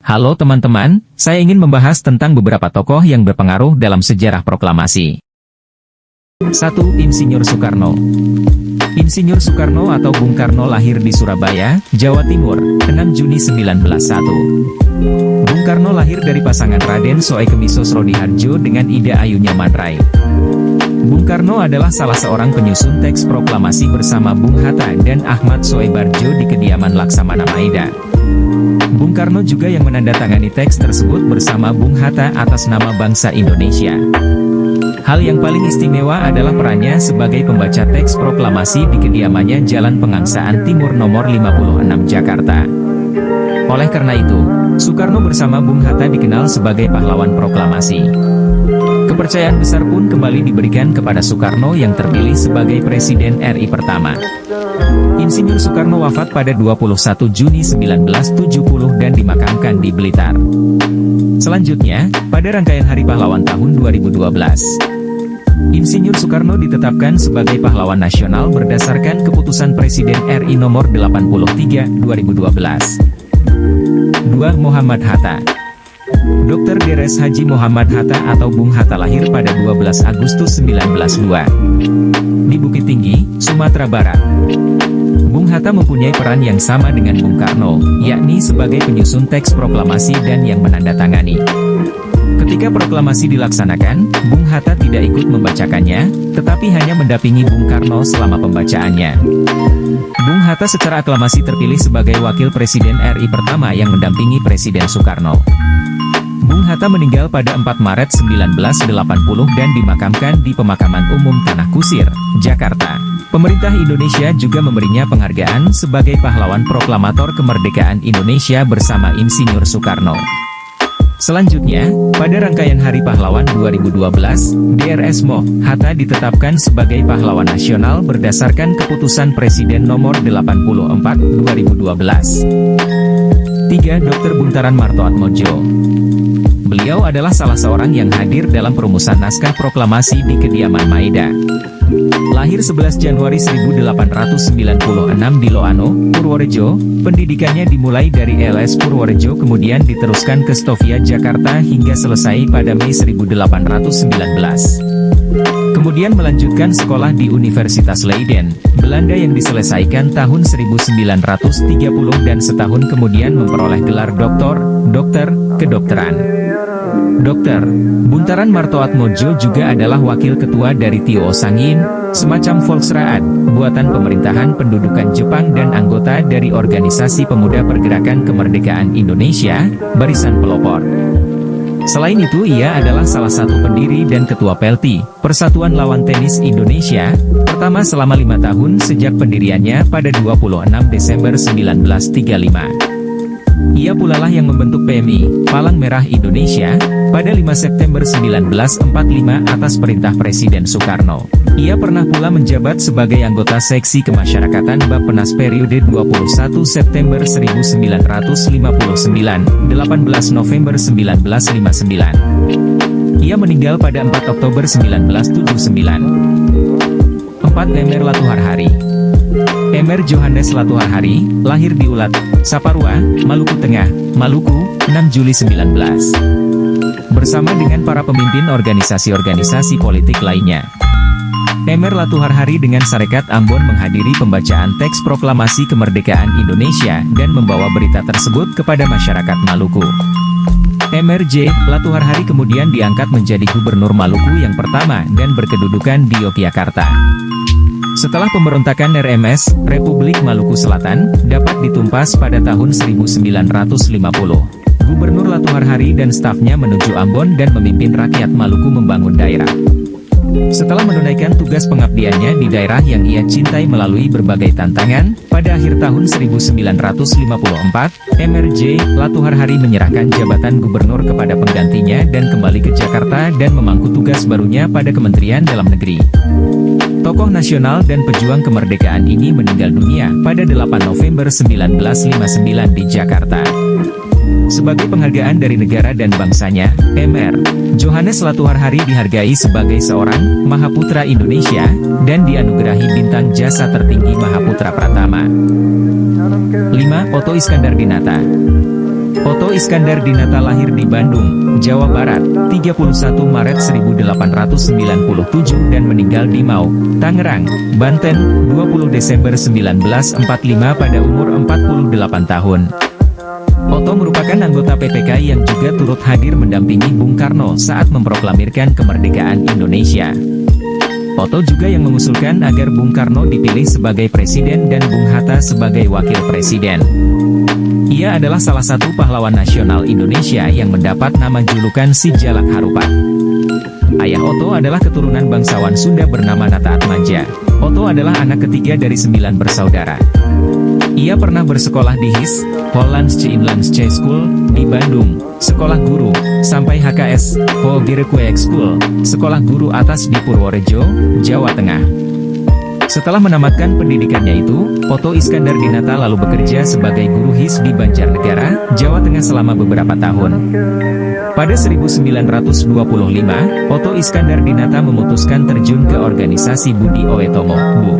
Halo teman-teman, saya ingin membahas tentang beberapa tokoh yang berpengaruh dalam sejarah proklamasi. 1. Insinyur Soekarno. Insinyur Soekarno atau Bung Karno lahir di Surabaya, Jawa Timur, 6 Juni 1901. Bung Karno lahir dari pasangan Raden Soekemiso Srodiharjo dengan Ida Ayu Nyamanrai. Bung Karno adalah salah seorang penyusun teks proklamasi bersama Bung Hatta dan Ahmad Soebarjo di kediaman Laksamana Maida. Bung Karno juga yang menandatangani teks tersebut bersama Bung Hatta atas nama bangsa Indonesia. Hal yang paling istimewa adalah perannya sebagai pembaca teks proklamasi di kediamannya Jalan Pengangsaan Timur nomor 56 Jakarta. Oleh karena itu, Soekarno bersama Bung Hatta dikenal sebagai pahlawan proklamasi. Kepercayaan besar pun kembali diberikan kepada Soekarno yang terpilih sebagai Presiden RI pertama. Insinyur Soekarno wafat pada 21 Juni 1970 dan dimakamkan di Blitar. Selanjutnya, pada rangkaian Hari Pahlawan tahun 2012, Insinyur Soekarno ditetapkan sebagai pahlawan nasional berdasarkan keputusan Presiden RI nomor 83, 2012. 2. Muhammad Hatta. Dr. Drs. Haji Muhammad Hatta atau Bung Hatta lahir pada 12 Agustus 1902 di Bukit Tinggi, Sumatera Barat. Bung Hatta mempunyai peran yang sama dengan Bung Karno, yakni sebagai penyusun teks proklamasi dan yang menandatangani. Ketika proklamasi dilaksanakan, Bung Hatta tidak ikut membacakannya, tetapi hanya mendampingi Bung Karno selama pembacaannya. Bung Hatta secara aklamasi terpilih sebagai wakil Presiden RI pertama yang mendampingi Presiden Soekarno. Bung Hatta meninggal pada 4 Maret 1980 dan dimakamkan di Pemakaman Umum Tanah Kusir, Jakarta. Pemerintah Indonesia juga memberinya penghargaan sebagai pahlawan proklamator kemerdekaan Indonesia bersama Insinyur Soekarno. Selanjutnya, pada rangkaian Hari Pahlawan 2012, Drs. Moh Hatta ditetapkan sebagai pahlawan nasional berdasarkan keputusan Presiden nomor 84, 2012. 3. Dr. Buntaran Martoatmodjo. Beliau adalah salah seorang yang hadir dalam perumusan naskah proklamasi di kediaman Maida. Lahir 11 Januari 1896 di Loano, Purworejo, pendidikannya dimulai dari LS Purworejo kemudian diteruskan ke Stovia Jakarta hingga selesai pada Mei 1819. Kemudian melanjutkan sekolah di Universitas Leiden, Belanda yang diselesaikan tahun 1930 dan setahun kemudian memperoleh gelar dokter kedokteran. Dr. Buntaran Martoatmodjo juga adalah wakil ketua dari Tio Sangin, semacam Volksraad, buatan pemerintahan pendudukan Jepang dan anggota dari Organisasi Pemuda Pergerakan Kemerdekaan Indonesia, Barisan Pelopor. Selain itu ia adalah salah satu pendiri dan ketua PELTI, Persatuan Lawan Tenis Indonesia, pertama selama 5 tahun sejak pendiriannya pada 26 Desember 1935. Ia pula lah yang membentuk PMI, Palang Merah Indonesia, pada 5 September 1945 atas perintah Presiden Soekarno. Ia pernah pula menjabat sebagai anggota Seksi Kemasyarakatan Bappenas periode 21 September 1959, 18 November 1959. Ia meninggal pada 4 Oktober 1979. 4. Emer Latuharhari. Emer Johannes Latuharhari, lahir di Ulat, Saparua, Maluku Tengah, Maluku, 6 Juli 19. Bersama dengan para pemimpin organisasi-organisasi politik lainnya. Emer Latuharhari dengan Sarekat Ambon menghadiri pembacaan teks proklamasi kemerdekaan Indonesia dan membawa berita tersebut kepada masyarakat Maluku. Emer J. Latuharhari kemudian diangkat menjadi Gubernur Maluku yang pertama dan berkedudukan di Yogyakarta. Setelah pemberontakan RMS, Republik Maluku Selatan, dapat ditumpas pada tahun 1950. Gubernur Latuharhari dan stafnya menuju Ambon dan memimpin rakyat Maluku membangun daerah. Setelah menunaikan tugas pengabdiannya di daerah yang ia cintai melalui berbagai tantangan, pada akhir tahun 1954, Emer J. Latuharhari menyerahkan jabatan gubernur kepada penggantinya dan kembali ke Jakarta dan memangku tugas barunya pada Kementerian Dalam Negeri. Tokoh nasional dan pejuang kemerdekaan ini meninggal dunia pada 8 November 1959 di Jakarta. Sebagai penghargaan dari negara dan bangsanya, Mr. Johannes Latuharhari dihargai sebagai seorang Mahaputra Indonesia, dan dianugerahi bintang jasa tertinggi Mahaputra Pratama. 5. Otto Iskandar Dinata. Oto Iskandar Dinata lahir di Bandung, Jawa Barat, 31 Maret 1897 dan meninggal di Mau, Tangerang, Banten, 20 Desember 1945 pada umur 48 tahun. Oto merupakan anggota PPK yang juga turut hadir mendampingi Bung Karno saat memproklamirkan kemerdekaan Indonesia. Oto juga yang mengusulkan agar Bung Karno dipilih sebagai presiden dan Bung Hatta sebagai wakil presiden. Ia adalah salah satu pahlawan nasional Indonesia yang mendapat nama julukan Si Jalak Harupat. Ayah Oto adalah keturunan bangsawan Sunda bernama Nata Atmaja. Oto adalah anak ketiga dari 9 bersaudara. Ia pernah bersekolah di HIS, Hollandsche Inlandsche School, di Bandung, sekolah guru, sampai HKS, Hogere Kweek School, sekolah guru atas di Purworejo, Jawa Tengah. Setelah menamatkan pendidikannya itu, Oto Iskandar Dinata lalu bekerja sebagai guru HIS di Banjarnegara, Jawa Tengah selama beberapa tahun. Pada 1925, Oto Iskandar Dinata memutuskan terjun ke organisasi Budi Oetomo, BU.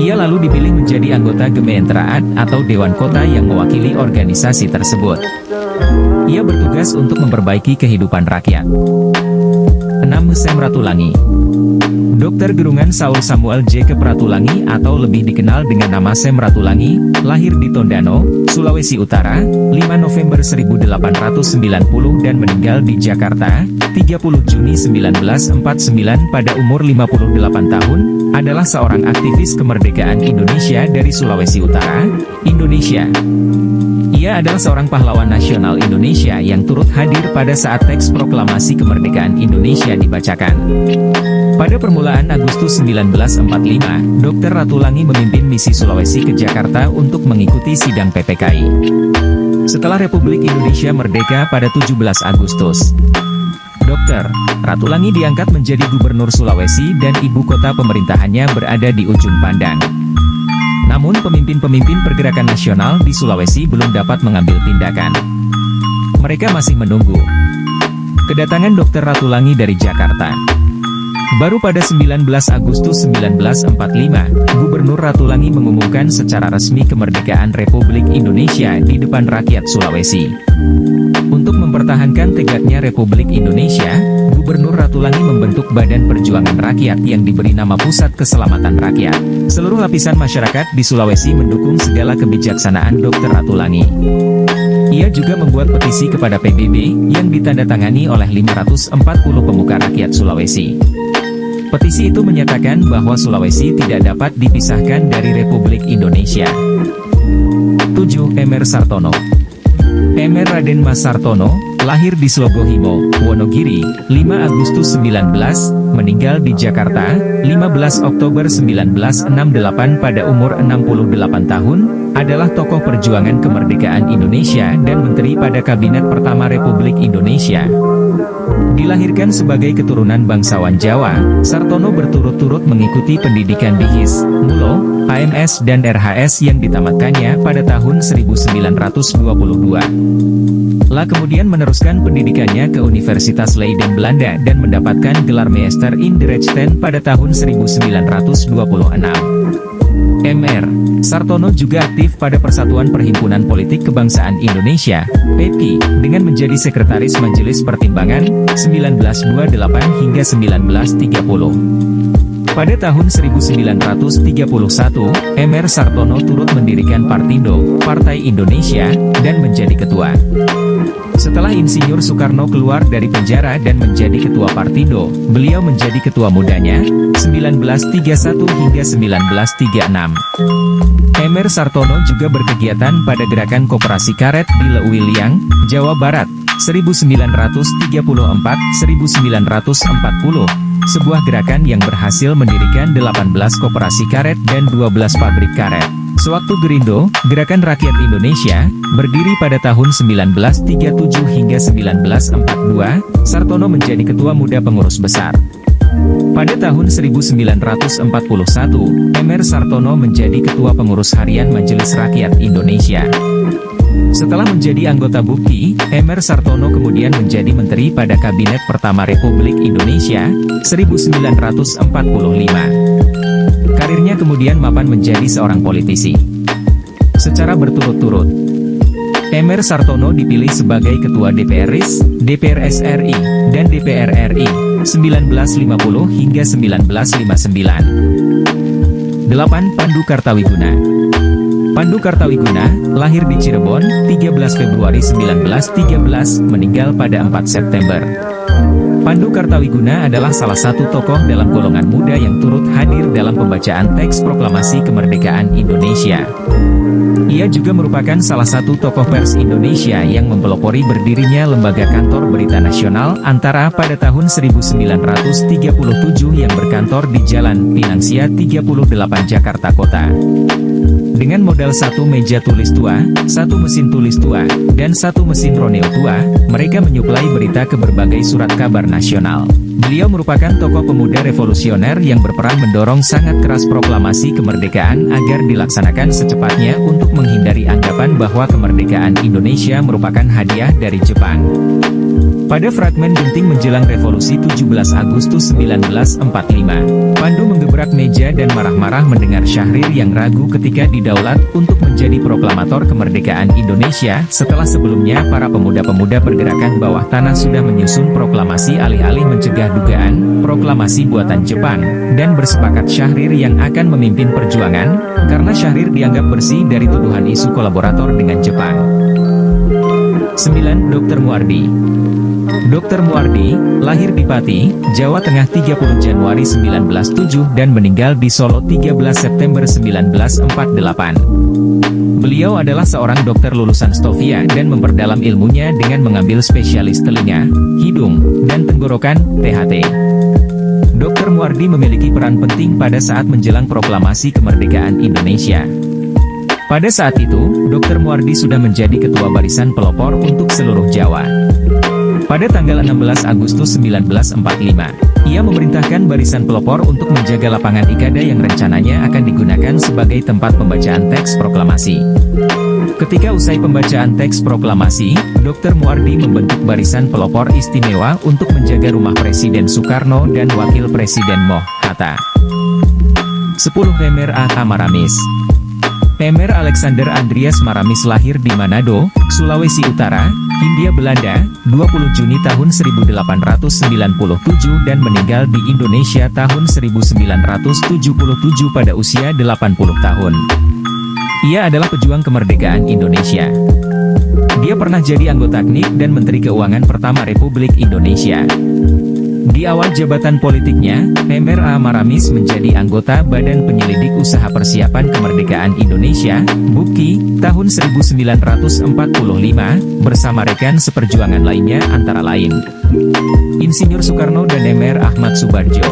Ia lalu dipilih menjadi anggota Gemeentraad atau Dewan Kota yang mewakili organisasi tersebut. Ia bertugas untuk memperbaiki kehidupan rakyat. 6. Sem Ratulangi. Dr. Gerungan Saul Samuel J. Ratulangi atau lebih dikenal dengan nama Sem Ratulangi, lahir di Tondano, Sulawesi Utara, 5 November 1890 dan meninggal di Jakarta, 30 Juni 1949 pada umur 58 tahun, adalah seorang aktivis kemerdekaan Indonesia dari Sulawesi Utara, Indonesia. Ia adalah seorang pahlawan nasional Indonesia yang turut hadir pada saat teks proklamasi kemerdekaan Indonesia dibacakan. Pada permulaan Agustus 1945, Dr. Ratulangi memimpin misi Sulawesi ke Jakarta untuk mengikuti sidang PPKI. Setelah Republik Indonesia merdeka pada 17 Agustus, Dr. Ratulangi diangkat menjadi Gubernur Sulawesi dan ibu kota pemerintahannya berada di ujung pandang. Namun pemimpin-pemimpin pergerakan nasional di Sulawesi belum dapat mengambil tindakan. Mereka masih menunggu kedatangan Dr. Ratulangi dari Jakarta. Baru pada 19 Agustus 1945, Gubernur Ratulangi mengumumkan secara resmi kemerdekaan Republik Indonesia di depan rakyat Sulawesi. Untuk mempertahankan tegaknya Republik Indonesia, Gubernur Ratulangi membentuk Badan Perjuangan Rakyat yang diberi nama Pusat Keselamatan Rakyat. Seluruh lapisan masyarakat di Sulawesi mendukung segala kebijaksanaan Dr. Ratulangi. Ia juga membuat petisi kepada PBB, yang ditandatangani oleh 540 pemuka rakyat Sulawesi. Petisi itu menyatakan bahwa Sulawesi tidak dapat dipisahkan dari Republik Indonesia. 7. Emer Sartono. Emer Raden Mas Sartono, lahir di Slogohimo, Wonogiri, 5 Agustus 19, meninggal di Jakarta, 15 Oktober 1968 pada umur 68 tahun, adalah tokoh perjuangan kemerdekaan Indonesia dan menteri pada Kabinet Pertama Republik Indonesia. Dilahirkan sebagai keturunan bangsawan Jawa, Sartono berturut-turut mengikuti pendidikan di HIS, MULO, AMS dan RHS yang ditamatkannya pada tahun 1922. Kemudian meneruskan pendidikannya ke Universitas Leiden Belanda dan mendapatkan gelar Meester in de Rechten pada tahun 1926. Mr. Sartono juga aktif pada Persatuan Perhimpunan Politik Kebangsaan Indonesia, PEPI, dengan menjadi Sekretaris Majelis Pertimbangan, 1928 hingga 1930. Pada tahun 1931, Mr. Sartono turut mendirikan Partindo, Partai Indonesia, dan menjadi ketua. Setelah Insinyur Soekarno keluar dari penjara dan menjadi ketua Partindo, beliau menjadi ketua mudanya, 1931 hingga 1936. Mr. Sartono juga berkegiatan pada gerakan Koperasi Karet di Leuwiliang, Jawa Barat, 1934-1940, sebuah gerakan yang berhasil mendirikan 18 koperasi karet dan 12 pabrik karet. Sewaktu Gerindo, Gerakan Rakyat Indonesia, berdiri pada tahun 1937 hingga 1942, Sartono menjadi ketua muda pengurus besar. Pada tahun 1941, Mr. Sartono menjadi ketua pengurus harian Majelis Rakyat Indonesia. Setelah menjadi anggota BUPKI, Mr. Sartono kemudian menjadi menteri pada Kabinet Pertama Republik Indonesia, 1945. Karirnya kemudian mapan menjadi seorang politisi. Secara berturut-turut, Emer Sartono dipilih sebagai Ketua DPR RIS, DPR SRI, dan DPR RI, 1950 hingga 1959. 8. Pandu Kartawiguna. Pandu Kartawiguna, lahir di Cirebon, 13 Februari 1913, meninggal pada 4 September. Pandu Kartawiguna adalah salah satu tokoh dalam golongan muda yang turut hadir dalam pembacaan teks proklamasi kemerdekaan Indonesia. Ia juga merupakan salah satu tokoh pers Indonesia yang mempelopori berdirinya Lembaga Kantor Berita Nasional Antara pada tahun 1937 yang berkantor di Jalan Pinangsia 38 Jakarta Kota. Dengan modal satu meja tulis tua, satu mesin tulis tua, dan satu mesin roneo tua, mereka menyuplai berita ke berbagai surat kabar nasional. Beliau merupakan tokoh pemuda revolusioner yang berperan mendorong sangat keras proklamasi kemerdekaan agar dilaksanakan secepatnya untuk menghindari anggapan bahwa kemerdekaan Indonesia merupakan hadiah dari Jepang. Pada fragmen genting menjelang revolusi 17 Agustus 1945, Pandu menggebrak meja dan marah-marah mendengar Syahrir yang ragu ketika didaulat untuk menjadi proklamator kemerdekaan Indonesia setelah sebelumnya para pemuda-pemuda pergerakan bawah tanah sudah menyusun proklamasi alih-alih mencegah dugaan proklamasi buatan Jepang, dan bersepakat Syahrir yang akan memimpin perjuangan, karena Syahrir dianggap bersih dari tuduhan isu kolaborator dengan Jepang. 9. Dr. Muardi. Dr. Muardi, lahir di Pati, Jawa Tengah 30 Januari 1907 dan meninggal di Solo 13 September 1948. Beliau adalah seorang dokter lulusan Stovia dan memperdalam ilmunya dengan mengambil spesialis telinga, hidung, dan tenggorokan, THT. Dr. Muardi memiliki peran penting pada saat menjelang proklamasi kemerdekaan Indonesia. Pada saat itu, Dr. Muardi sudah menjadi ketua barisan pelopor untuk seluruh Jawa. Pada tanggal 16 Agustus 1945, ia memerintahkan barisan pelopor untuk menjaga lapangan Ikada yang rencananya akan digunakan sebagai tempat pembacaan teks proklamasi. Ketika usai pembacaan teks proklamasi, Dr. Muardi membentuk barisan pelopor istimewa untuk menjaga rumah Presiden Soekarno dan Wakil Presiden Moh Hatta. 10. Emer A. Maramis. Emer Alexander Andreas Maramis lahir di Manado, Sulawesi Utara, Hindia Belanda, 20 Juni tahun 1897 dan meninggal di Indonesia tahun 1977 pada usia 80 tahun. Ia adalah pejuang kemerdekaan Indonesia. Dia pernah jadi anggota KNIP dan Menteri Keuangan pertama Republik Indonesia. Di awal jabatan politiknya, Emer A. Maramis menjadi anggota Badan Penyelidik Usaha Persiapan Kemerdekaan Indonesia, BUPKI, tahun 1945, bersama rekan seperjuangan lainnya antara lain Insinyur Soekarno dan Emer Ahmad Subarjo.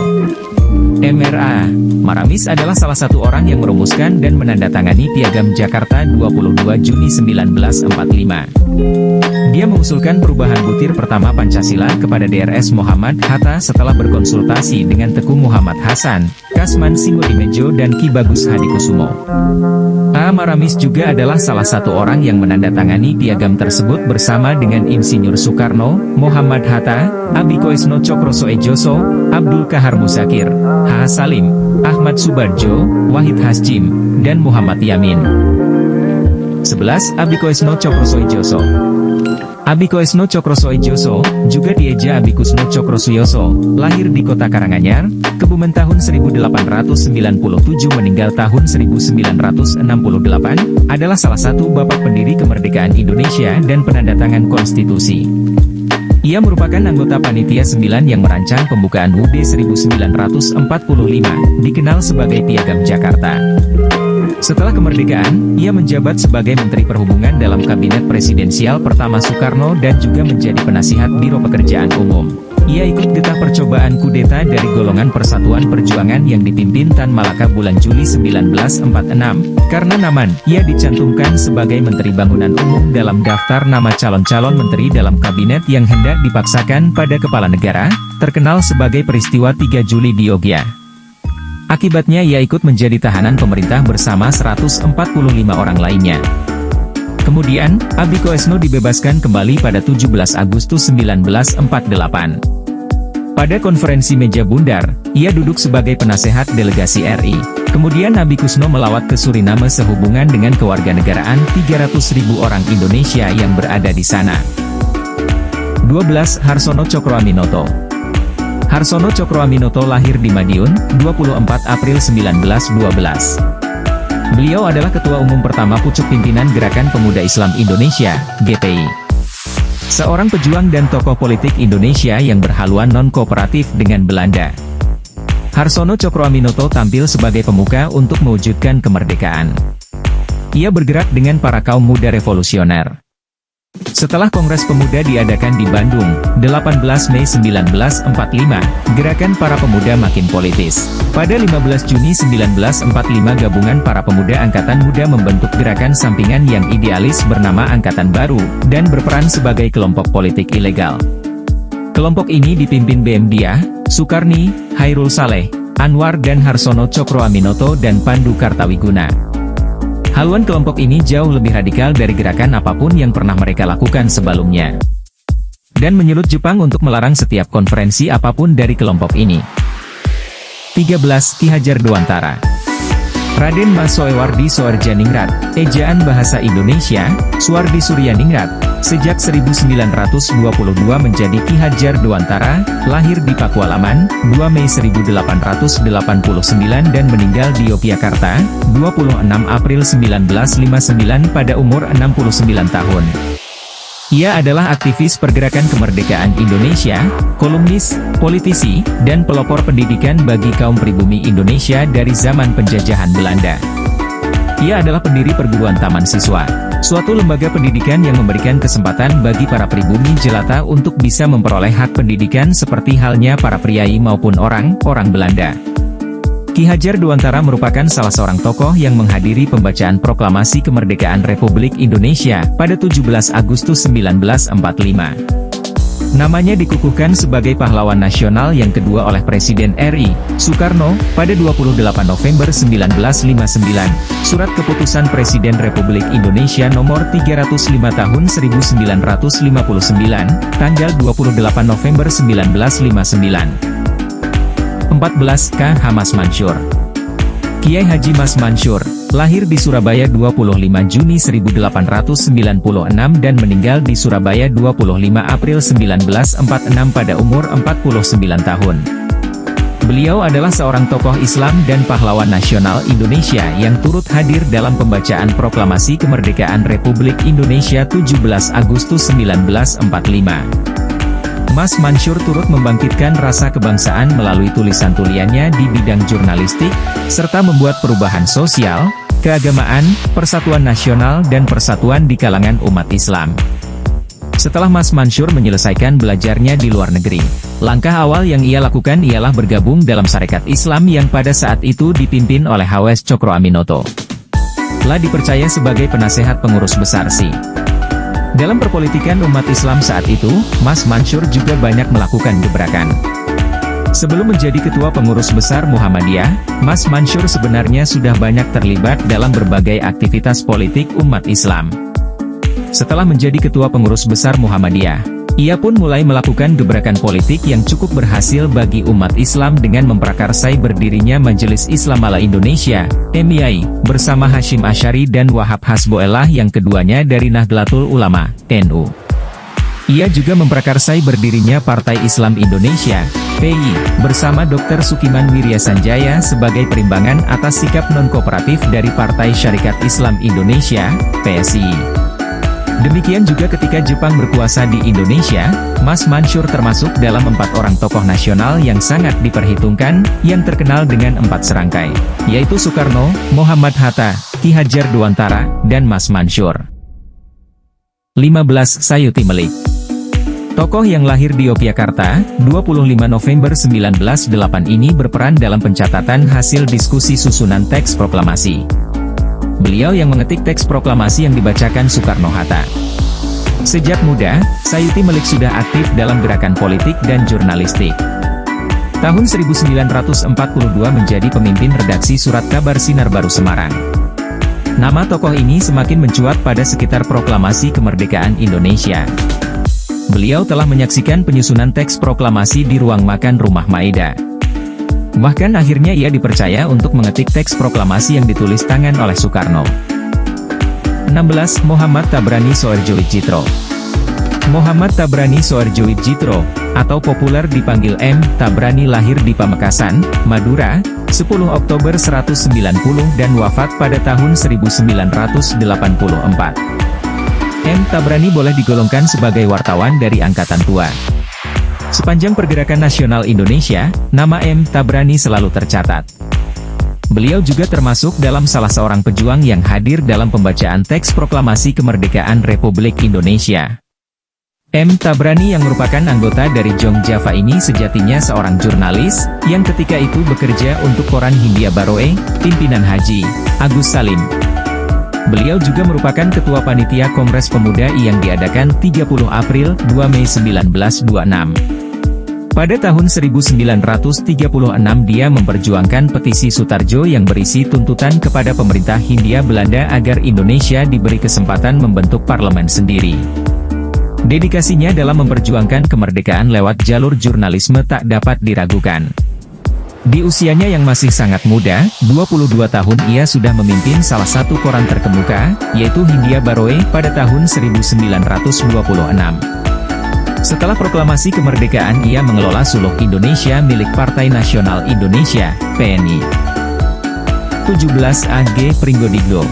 Emer A. Maramis adalah salah satu orang yang merumuskan dan menandatangani Piagam Jakarta 22 Juni 1945. Dia mengusulkan perubahan butir pertama Pancasila kepada DRS Muhammad Hatta setelah berkonsultasi dengan Teku Muhammad Hasan, Kasman Singodimedjo dan Ki Bagus Hadikusumo. A. Maramis juga adalah salah satu orang yang menandatangani piagam tersebut bersama dengan Insinyur Soekarno, Muhammad Hatta, Abikoesno Cokrosoejoso, Abdul Kahar Musakir, H. Salim, Ahmad Subarjo, Wahid Hasjim, dan Muhammad Yamin. 11. Abikoesno Cokrosoejoso. Abikoesno Cokrosoejoso, juga dieja Abikusno Cokrosuyoso, lahir di kota Karanganyar, Kebumen tahun 1897 meninggal tahun 1968, adalah salah satu bapak pendiri kemerdekaan Indonesia dan penandatangan konstitusi. Ia merupakan anggota Panitia 9 yang merancang pembukaan UUD 1945, dikenal sebagai Piagam Jakarta. Setelah kemerdekaan, ia menjabat sebagai Menteri Perhubungan dalam Kabinet Presidensial pertama Soekarno dan juga menjadi penasihat Biro Pekerjaan Umum. Ia ikut getah percobaan kudeta dari golongan Persatuan Perjuangan yang dipimpin Tan Malaka bulan Juli 1946. Karena naman, ia dicantumkan sebagai Menteri Bangunan Umum dalam daftar nama calon-calon menteri dalam kabinet yang hendak dipaksakan pada kepala negara, terkenal sebagai peristiwa 3 Juli di Yogyakarta. Akibatnya ia ikut menjadi tahanan pemerintah bersama 145 orang lainnya. Kemudian, Abikoesno dibebaskan kembali pada 17 Agustus 1948. Pada konferensi meja bundar, ia duduk sebagai penasehat delegasi RI. Kemudian Nabi Kusno melawat ke Suriname sehubungan dengan kewarganegaraan 300.000 orang Indonesia yang berada di sana. 12. Harsono Cokroaminoto. Harsono Cokroaminoto lahir di Madiun, 24 April 1912. Beliau adalah Ketua Umum pertama Pucuk Pimpinan Gerakan Pemuda Islam Indonesia, GPI. Seorang pejuang dan tokoh politik Indonesia yang berhaluan non-kooperatif dengan Belanda. Harsono Cokroaminoto tampil sebagai pemuka untuk mewujudkan kemerdekaan. Ia bergerak dengan para kaum muda revolusioner. Setelah Kongres Pemuda diadakan di Bandung, 18 Mei 1945, Gerakan Para Pemuda makin politis. Pada 15 Juni 1945 gabungan para pemuda Angkatan Muda membentuk gerakan sampingan yang idealis bernama Angkatan Baru, dan berperan sebagai kelompok politik ilegal. Kelompok ini dipimpin BM Diah, Sukarni, Hairul Saleh, Anwar dan Harsono Cokroaminoto dan Pandu Kartawiguna. Haluan kelompok ini jauh lebih radikal dari gerakan apapun yang pernah mereka lakukan sebelumnya. Dan menyulut Jepang untuk melarang setiap konferensi apapun dari kelompok ini. 13. Ki Hajar Dewantara. Raden Mas Soewardi Soerdjaningrat, ejaan bahasa Indonesia, Suwardi Suryaningrat, sejak 1922 menjadi Ki Hajar Dewantara, lahir di Pakualaman, 2 Mei 1889 dan meninggal di Yogyakarta, 26 April 1959 pada umur 69 tahun. Ia adalah aktivis pergerakan kemerdekaan Indonesia, kolumnis, politisi, dan pelopor pendidikan bagi kaum pribumi Indonesia dari zaman penjajahan Belanda. Ia adalah pendiri Perguruan Taman Siswa, suatu lembaga pendidikan yang memberikan kesempatan bagi para pribumi jelata untuk bisa memperoleh hak pendidikan seperti halnya para priai maupun orang-orang Belanda. Ki Hajar Dewantara merupakan salah seorang tokoh yang menghadiri pembacaan Proklamasi Kemerdekaan Republik Indonesia pada 17 Agustus 1945. Namanya dikukuhkan sebagai pahlawan nasional yang kedua oleh Presiden RI, Soekarno, pada 28 November 1959, Surat Keputusan Presiden Republik Indonesia Nomor 305 Tahun 1959, tanggal 28 November 1959. 14. K. H. Mas Mansur. Kiai Haji Mas Mansur, lahir di Surabaya 25 Juni 1896 dan meninggal di Surabaya 25 April 1946 pada umur 49 tahun. Beliau adalah seorang tokoh Islam dan pahlawan nasional Indonesia yang turut hadir dalam pembacaan Proklamasi Kemerdekaan Republik Indonesia 17 Agustus 1945. Mas Mansur turut membangkitkan rasa kebangsaan melalui tulisan-tuliannya di bidang jurnalistik, serta membuat perubahan sosial, keagamaan, persatuan nasional dan persatuan di kalangan umat Islam. Setelah Mas Mansur menyelesaikan belajarnya di luar negeri, langkah awal yang ia lakukan ialah bergabung dalam Sarekat Islam yang pada saat itu dipimpin oleh H.W. Cokroaminoto. Telah dipercaya sebagai penasehat pengurus besar SI. Dalam perpolitikan umat Islam saat itu, Mas Mansur juga banyak melakukan gebrakan. Sebelum menjadi ketua pengurus besar Muhammadiyah, Mas Mansur sebenarnya sudah banyak terlibat dalam berbagai aktivitas politik umat Islam. Setelah menjadi ketua pengurus besar Muhammadiyah, ia pun mulai melakukan gebrakan politik yang cukup berhasil bagi umat Islam dengan memprakarsai berdirinya Majelis Islam Ala Indonesia, MIAI, bersama Hashim Asy'ari dan Wahab Hasbuellah yang keduanya dari Nahdlatul Ulama, NU. Ia juga memprakarsai berdirinya Partai Islam Indonesia, PI, bersama Dr. Sukiman Wiryasanjaya sebagai perimbangan atas sikap non-kooperatif dari Partai Syarikat Islam Indonesia, PSI. Demikian juga ketika Jepang berkuasa di Indonesia, Mas Mansur termasuk dalam 4 orang tokoh nasional yang sangat diperhitungkan, yang terkenal dengan 4 serangkai, yaitu Soekarno, Muhammad Hatta, Ki Hajar Dewantara, dan Mas Mansur. 15. Sayuti Melik. Tokoh yang lahir di Yogyakarta, 25 November 1908 ini berperan dalam pencatatan hasil diskusi susunan teks proklamasi. Beliau yang mengetik teks proklamasi yang dibacakan Soekarno-Hatta. Sejak muda, Sayuti Melik sudah aktif dalam gerakan politik dan jurnalistik. Tahun 1942 menjadi pemimpin redaksi Surat Kabar Sinar Baru Semarang. Nama tokoh ini semakin mencuat pada sekitar proklamasi kemerdekaan Indonesia. beliau telah menyaksikan penyusunan teks proklamasi di ruang makan Rumah Maeda. Bahkan akhirnya ia dipercaya untuk mengetik teks proklamasi yang ditulis tangan oleh Soekarno. 16. Mohammad Tabrani Soerdjoetjitro. Muhammad Tabrani Soerdjoetjitro, atau populer dipanggil M. Tabrani lahir di Pamekasan, Madura, 10 Oktober 190 dan wafat pada tahun 1984. M. Tabrani boleh digolongkan sebagai wartawan dari angkatan tua. Sepanjang pergerakan nasional Indonesia, nama M. Tabrani selalu tercatat. Beliau juga termasuk dalam salah seorang pejuang yang hadir dalam pembacaan teks proklamasi kemerdekaan Republik Indonesia. M. Tabrani yang merupakan anggota dari Jong Java ini sejatinya seorang jurnalis, yang ketika itu bekerja untuk koran Hindia Baroe, pimpinan Haji Agus Salim. Beliau juga merupakan ketua panitia Kongres Pemuda yang diadakan 30 April 2 Mei 1926. Pada tahun 1936 dia memperjuangkan petisi Sutarjo yang berisi tuntutan kepada pemerintah Hindia Belanda agar Indonesia diberi kesempatan membentuk parlemen sendiri. Dedikasinya dalam memperjuangkan kemerdekaan lewat jalur jurnalisme tak dapat diragukan. Di usianya yang masih sangat muda, 22 tahun ia sudah memimpin salah satu koran terkemuka, yaitu Hindia Baroe pada tahun 1926. Setelah proklamasi kemerdekaan ia mengelola Suluk Indonesia milik Partai Nasional Indonesia, PNI. 17. A.G. Pringgodigdo.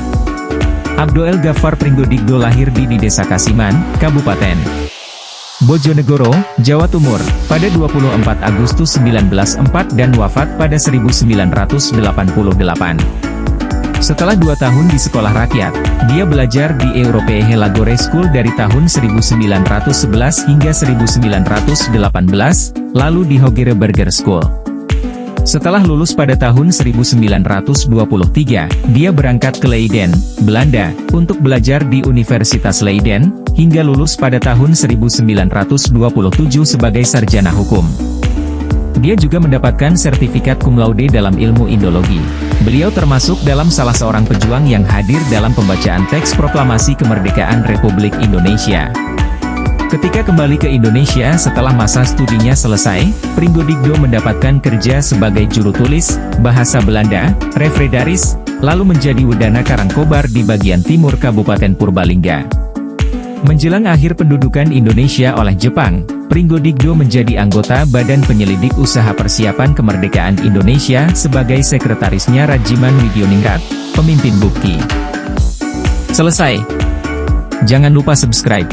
Abdoel Ghaffar Pringgodigdo lahir di Desa Kasiman, Kabupaten Bojonegoro, Jawa Timur, pada 24 Agustus 1904 dan wafat pada 1988. Setelah 2 tahun di sekolah rakyat, dia belajar di European Lagore School dari tahun 1911 hingga 1918, lalu di Hogereberger School. Setelah lulus pada tahun 1923, dia berangkat ke Leiden, Belanda, untuk belajar di Universitas Leiden, hingga lulus pada tahun 1927 sebagai sarjana hukum. Dia juga mendapatkan sertifikat cum laude dalam ilmu Indologi. Beliau termasuk dalam salah seorang pejuang yang hadir dalam pembacaan teks proklamasi kemerdekaan Republik Indonesia. Ketika kembali ke Indonesia setelah masa studinya selesai, Pringgodigdo mendapatkan kerja sebagai juru tulis, bahasa Belanda, referendaris, lalu menjadi Wedana Karangkobar di bagian timur Kabupaten Purbalingga. Menjelang akhir pendudukan Indonesia oleh Jepang, Pringgodigdo menjadi anggota Badan Penyelidik Usaha Persiapan Kemerdekaan Indonesia sebagai sekretarisnya Rajiman Widioningrat, pemimpin BUPKI. Selesai. Jangan lupa subscribe.